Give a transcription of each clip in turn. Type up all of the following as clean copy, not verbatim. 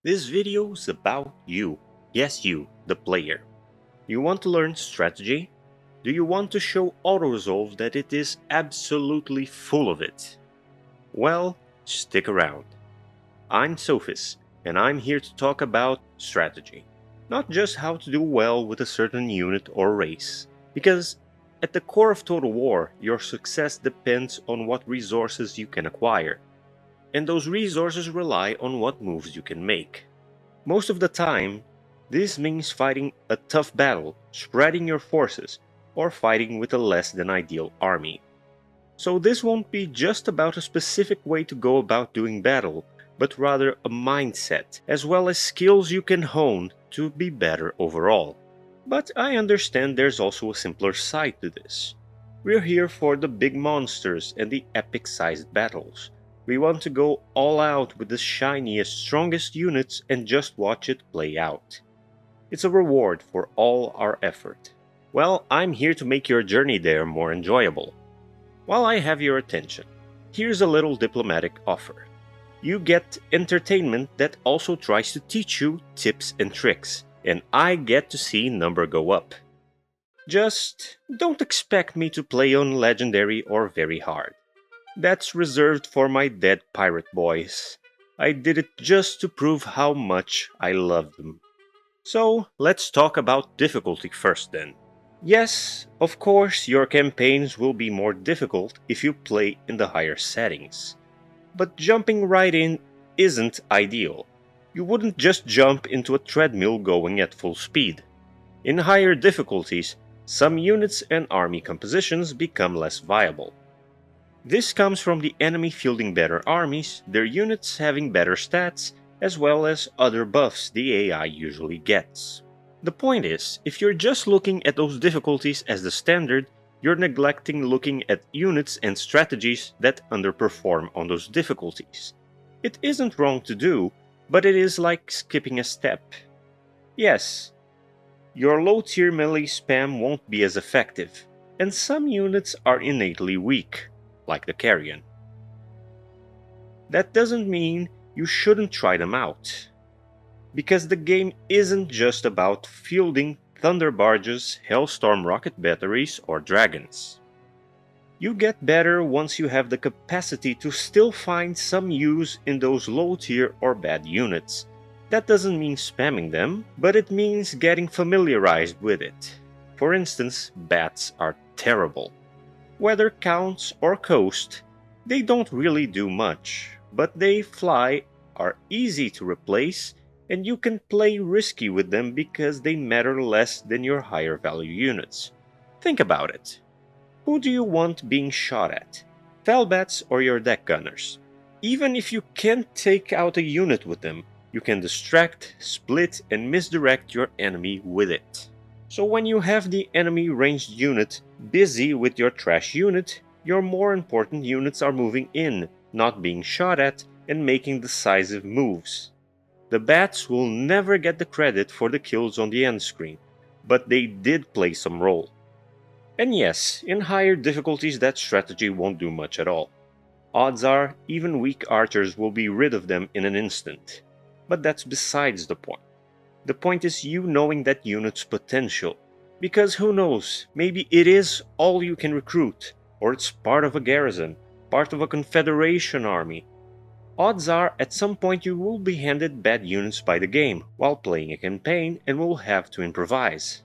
This video is about you. Yes, you, the player. You want to learn strategy? Do you want to show AutoResolve that it is absolutely full of it? Well, stick around. I'm Sophis, and I'm here to talk about strategy. Not just how to do well with a certain unit or race, because at the core of Total War, your success depends on what resources you can acquire, and those resources rely on what moves you can make. Most of the time, this means fighting a tough battle, spreading your forces, or fighting with a less than ideal army. So this won't be just about a specific way to go about doing battle, but rather a mindset, as well as skills you can hone to be better overall. But I understand there's also a simpler side to this. We're here for the big monsters and the epic-sized battles. We want to go all out with the shiniest, strongest units and just watch it play out. It's a reward for all our effort. Well, I'm here to make your journey there more enjoyable. While I have your attention, here's a little diplomatic offer. You get entertainment that also tries to teach you tips and tricks, and I get to see number go up. Just don't expect me to play on legendary or very hard. That's reserved for my dead pirate boys. I did it just to prove how much I love them. So, let's talk about difficulty first then. Yes, of course, your campaigns will be more difficult if you play in the higher settings. But jumping right in isn't ideal. You wouldn't just jump into a treadmill going at full speed. In higher difficulties, some units and army compositions become less viable. This comes from the enemy fielding better armies, their units having better stats, as well as other buffs the AI usually gets. The point is, if you're just looking at those difficulties as the standard, you're neglecting looking at units and strategies that underperform on those difficulties. It isn't wrong to do, but it is like skipping a step. Yes, your low tier melee spam won't be as effective, and some units are innately weak, like the Carrion. That doesn't mean you shouldn't try them out, because the game isn't just about fielding thunder barges, hailstorm rocket batteries, or dragons. You get better once you have the capacity to still find some use in those low tier or bad units. That doesn't mean spamming them, but it means getting familiarized with it. For instance, bats are terrible. Whether counts or coast, they don't really do much, but they fly, are easy to replace, and you can play risky with them because they matter less than your higher value units. Think about it. Who do you want being shot at? Felbats or your deck gunners? Even if you can't take out a unit with them, you can distract, split, and misdirect your enemy with it. So when you have the enemy ranged unit busy with your trash unit, your more important units are moving in, not being shot at, and making decisive moves. The bats will never get the credit for the kills on the end screen, but they did play some role. And yes, in higher difficulties that strategy won't do much at all. Odds are, even weak archers will be rid of them in an instant. But that's besides the point. The point is you knowing that unit's potential. Because who knows, maybe it is all you can recruit, or it's part of a garrison, part of a confederation army. Odds are at some point you will be handed bad units by the game while playing a campaign and will have to improvise.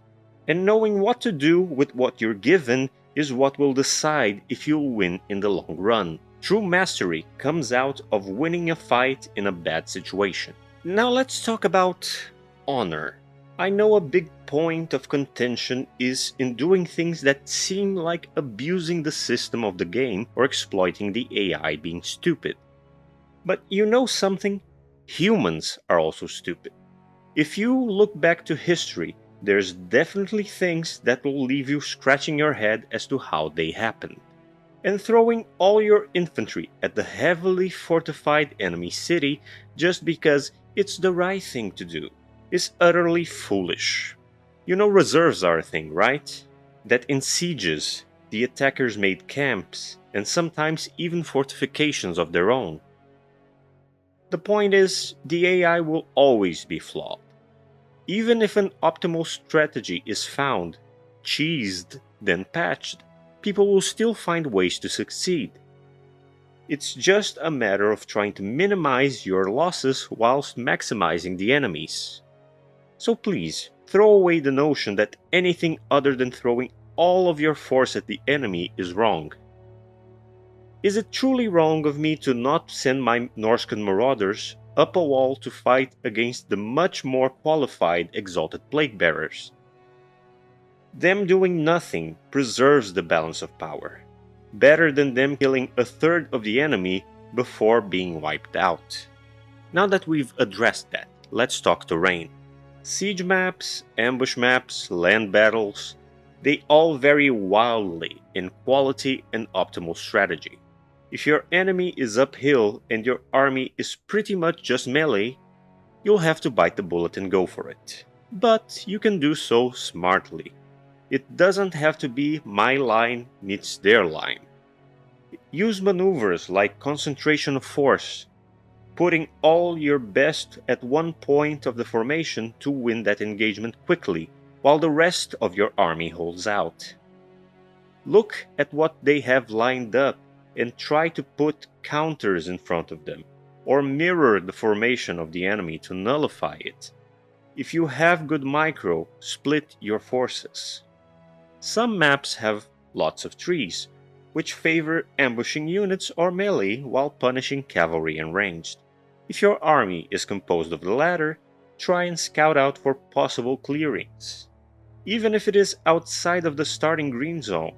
And knowing what to do with what you're given is what will decide if you'll win in the long run. True mastery comes out of winning a fight in a bad situation. Now let's talk about honor. I know a big point of contention is in doing things that seem like abusing the system of the game or exploiting the AI being stupid. But you know something? Humans are also stupid. If you look back to history, there's definitely things that will leave you scratching your head as to how they happened. And throwing all your infantry at the heavily fortified enemy city just because it's the right thing to do is utterly foolish. You know reserves are a thing, right? That in sieges, the attackers made camps and sometimes even fortifications of their own. The point is, the AI will always be flawed. Even if an optimal strategy is found, cheesed, then patched, people will still find ways to succeed. It's just a matter of trying to minimize your losses whilst maximizing the enemies. So please, throw away the notion that anything other than throwing all of your force at the enemy is wrong. Is it truly wrong of me to not send my Norscan marauders up a wall to fight against the much more qualified Exalted Plague Bearers? Them doing nothing preserves the balance of power, better than them killing a third of the enemy before being wiped out. Now that we've addressed that, let's talk terrain. Siege maps, ambush maps, land battles, they all vary wildly in quality and optimal strategy. If your enemy is uphill and your army is pretty much just melee, you'll have to bite the bullet and go for it. But you can do so smartly. It doesn't have to be my line meets their line. Use maneuvers like concentration of force, putting all your best at one point of the formation to win that engagement quickly, while the rest of your army holds out. Look at what they have lined up and try to put counters in front of them, or mirror the formation of the enemy to nullify it. If you have good micro, split your forces. Some maps have lots of trees, which favor ambushing units or melee while punishing cavalry and ranged. If your army is composed of the latter, try and scout out for possible clearings, even if it is outside of the starting green zone.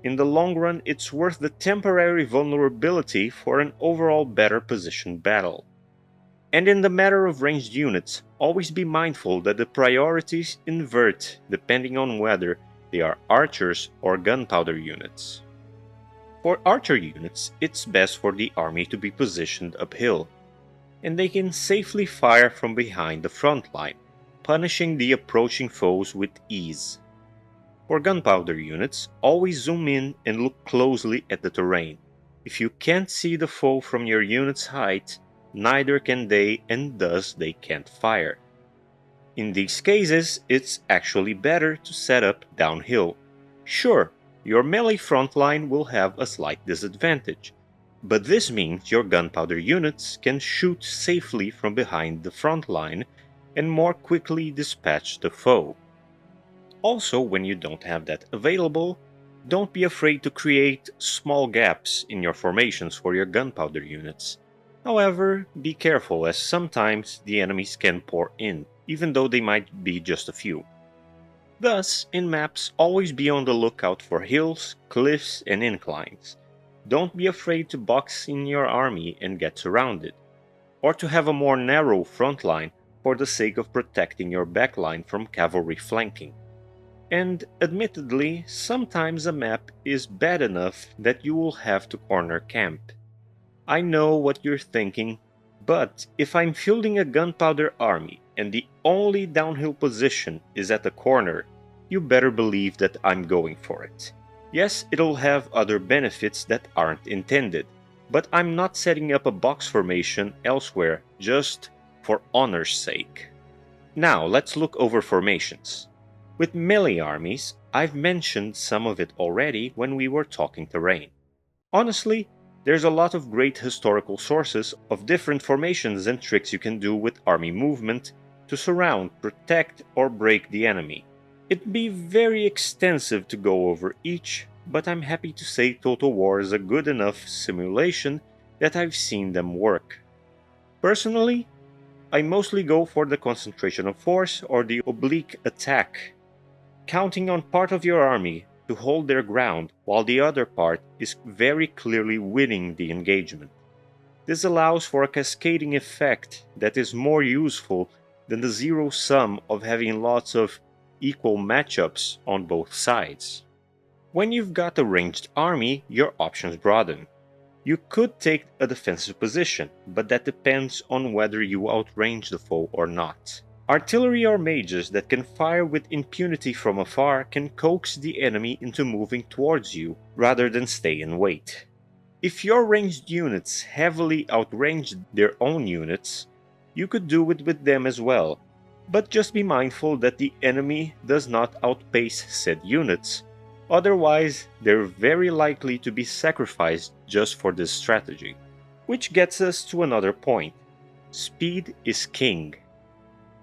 In the long run, it's worth the temporary vulnerability for an overall better positioned battle. And in the matter of ranged units, always be mindful that the priorities invert depending on whether they are archers or gunpowder units. For archer units, it's best for the army to be positioned uphill, and they can safely fire from behind the front line, punishing the approaching foes with ease. For gunpowder units, always zoom in and look closely at the terrain. If you can't see the foe from your unit's height, neither can they, and thus they can't fire. In these cases, it's actually better to set up downhill. Sure, your melee front line will have a slight disadvantage, but this means your gunpowder units can shoot safely from behind the front line and more quickly dispatch the foe. Also, when you don't have that available, don't be afraid to create small gaps in your formations for your gunpowder units. However, be careful as sometimes the enemies can pour in, even though they might be just a few. Thus, in maps, always be on the lookout for hills, cliffs, and inclines. Don't be afraid to box in your army and get surrounded, or to have a more narrow front line for the sake of protecting your backline from cavalry flanking. And admittedly, sometimes a map is bad enough that you will have to corner camp. I know what you're thinking, but if I'm fielding a gunpowder army and the only downhill position is at the corner, you better believe that I'm going for it. Yes, it'll have other benefits that aren't intended, but I'm not setting up a box formation elsewhere just for honor's sake. Now let's look over formations. With melee armies, I've mentioned some of it already when we were talking terrain. Honestly, there's a lot of great historical sources of different formations and tricks you can do with army movement to surround, protect, or break the enemy. It'd be very extensive to go over each, but I'm happy to say Total War is a good enough simulation that I've seen them work. Personally, I mostly go for the concentration of force or the oblique attack, counting on part of your army to hold their ground while the other part is very clearly winning the engagement. This allows for a cascading effect that is more useful than the zero sum of having lots of equal matchups on both sides. When you've got a ranged army, your options broaden. You could take a defensive position, but that depends on whether you outrange the foe or not. Artillery or mages that can fire with impunity from afar can coax the enemy into moving towards you rather than stay and wait. If your ranged units heavily outranged their own units, you could do it with them as well, but just be mindful that the enemy does not outpace said units, otherwise they're very likely to be sacrificed just for this strategy. Which gets us to another point. Speed is king.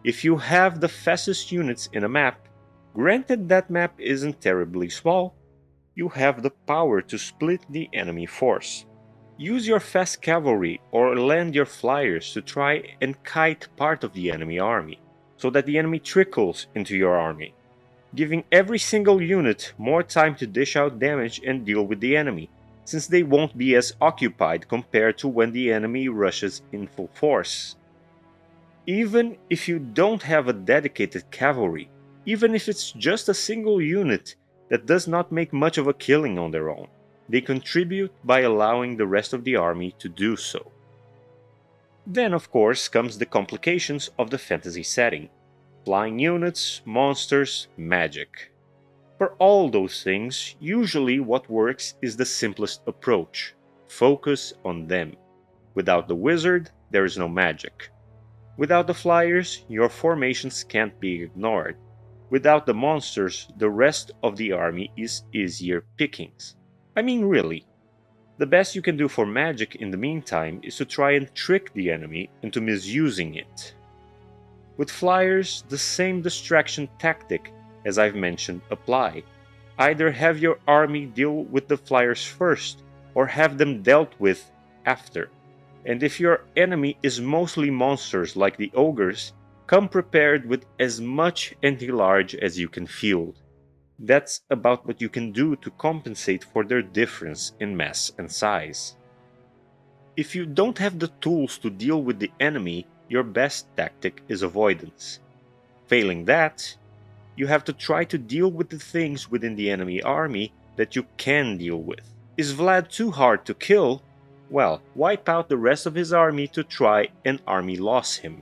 If you have the fastest units in a map, granted that map isn't terribly small, you have the power to split the enemy force. Use your fast cavalry or land your flyers to try and kite part of the enemy army, so that the enemy trickles into your army, giving every single unit more time to dish out damage and deal with the enemy, since they won't be as occupied compared to when the enemy rushes in full force. Even if you don't have a dedicated cavalry, even if it's just a single unit that does not make much of a killing on their own, they contribute by allowing the rest of the army to do so. Then of course comes the complications of the fantasy setting. Flying units, monsters, magic. For all those things, usually what works is the simplest approach. Focus on them. Without the wizard, there is no magic. Without the flyers, your formations can't be ignored. Without the monsters, the rest of the army is easier pickings. I mean really. The best you can do for magic in the meantime is to try and trick the enemy into misusing it. With flyers, the same distraction tactic as I've mentioned apply. Either have your army deal with the flyers first, or have them dealt with after. And if your enemy is mostly monsters like the ogres, come prepared with as much anti-large as you can field. That's about what you can do to compensate for their difference in mass and size. If you don't have the tools to deal with the enemy, your best tactic is avoidance. Failing that, you have to try to deal with the things within the enemy army that you can deal with. Is Vlad too hard to kill? Well, wipe out the rest of his army to try and army loss him.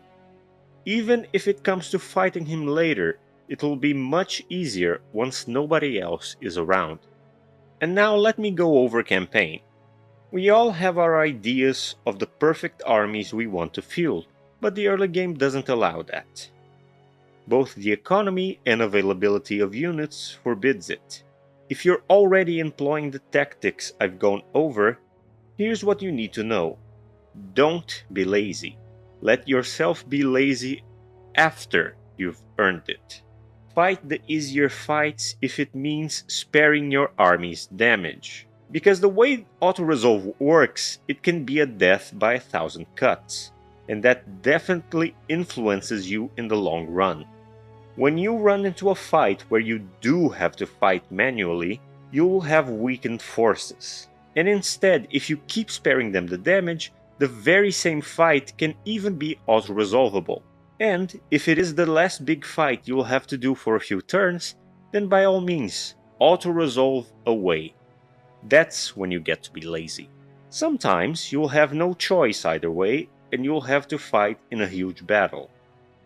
Even if it comes to fighting him later, it will be much easier once nobody else is around. And now let me go over campaign. We all have our ideas of the perfect armies we want to field, but the early game doesn't allow that. Both the economy and availability of units forbids it. If you're already employing the tactics I've gone over, here's what you need to know. Don't be lazy. Let yourself be lazy after you've earned it. Fight the easier fights if it means sparing your army's damage. Because the way auto-resolve works, it can be a death by 1,000 cuts, and that definitely influences you in the long run. When you run into a fight where you do have to fight manually, you will have weakened forces. And instead, if you keep sparing them the damage, the very same fight can even be auto-resolvable. And if it is the last big fight you will have to do for a few turns, then by all means, auto-resolve away. That's when you get to be lazy. Sometimes you'll have no choice either way, and you'll have to fight in a huge battle.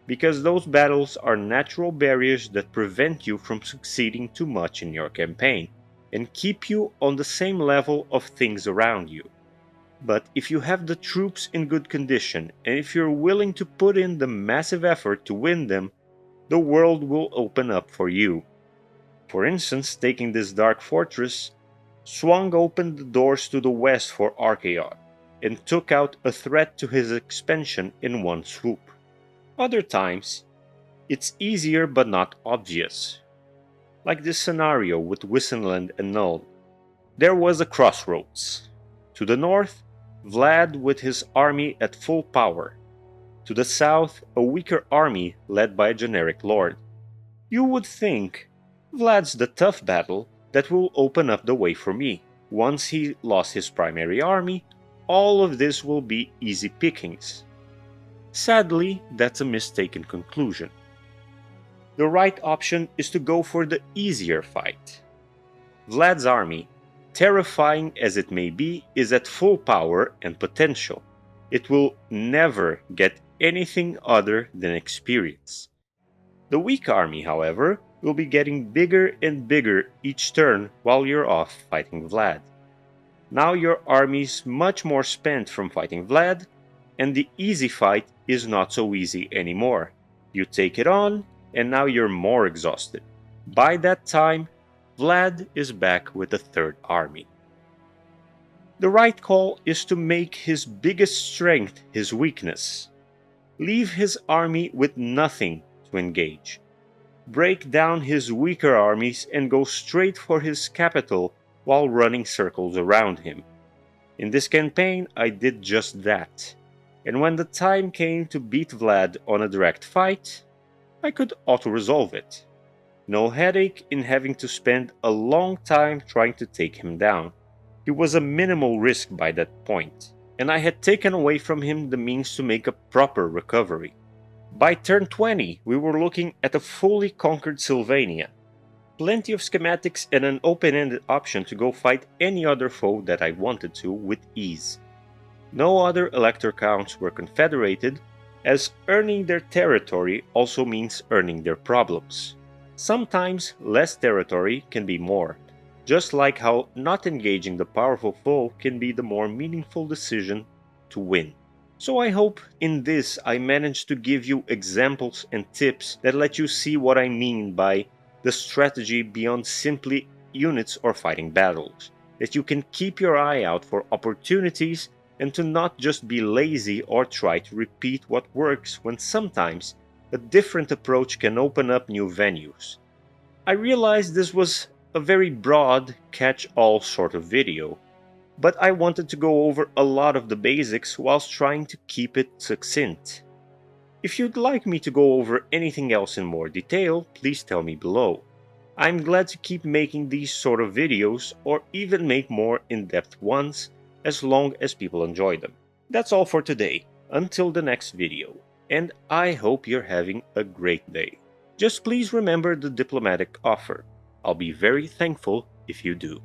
Because those battles are natural barriers that prevent you from succeeding too much in your campaign, and keep you on the same level of things around you. But if you have the troops in good condition, and if you're willing to put in the massive effort to win them, the world will open up for you. For instance, taking this dark fortress, swung open the doors to the west for Archaon, and took out a threat to his expansion in one swoop. Other times, it's easier but not obvious. Like this scenario with Wissenland and Null. There was a crossroads. To the north, Vlad with his army at full power. To the south, a weaker army led by a generic lord. You would think, Vlad's the tough battle that will open up the way for me. Once he lost his primary army, all of this will be easy pickings. Sadly, that's a mistaken conclusion. The right option is to go for the easier fight. Vlad's army, terrifying as it may be, is at full power and potential. It will never get anything other than experience. The weak army, however, will be getting bigger and bigger each turn while you're off fighting Vlad. Now your army's much more spent from fighting Vlad, and the easy fight is not so easy anymore. You take it on, and now you're more exhausted. By that time, Vlad is back with a third army. The right call is to make his biggest strength his weakness. Leave his army with nothing to engage. Break down his weaker armies and go straight for his capital while running circles around him. In this campaign, I did just that, and when the time came to beat Vlad on a direct fight, I could auto-resolve it. No headache in having to spend a long time trying to take him down. He was a minimal risk by that point, and I had taken away from him the means to make a proper recovery. By turn 20, we were looking at a fully conquered Sylvania. Plenty of schematics and an open-ended option to go fight any other foe that I wanted to with ease. No other elector counts were confederated, as earning their territory also means earning their problems. Sometimes less territory can be more, just like how not engaging the powerful foe can be the more meaningful decision to win. So I hope in this I managed to give you examples and tips that let you see what I mean by the strategy beyond simply units or fighting battles, that you can keep your eye out for opportunities and to not just be lazy or try to repeat what works when sometimes a different approach can open up new venues. I realized this was a very broad catch-all sort of video, but I wanted to go over a lot of the basics whilst trying to keep it succinct. If you'd like me to go over anything else in more detail, please tell me below. I'm glad to keep making these sort of videos or even make more in-depth ones as long as people enjoy them. That's all for today, until the next video, and I hope you're having a great day. Just please remember the diplomatic offer. I'll be very thankful if you do.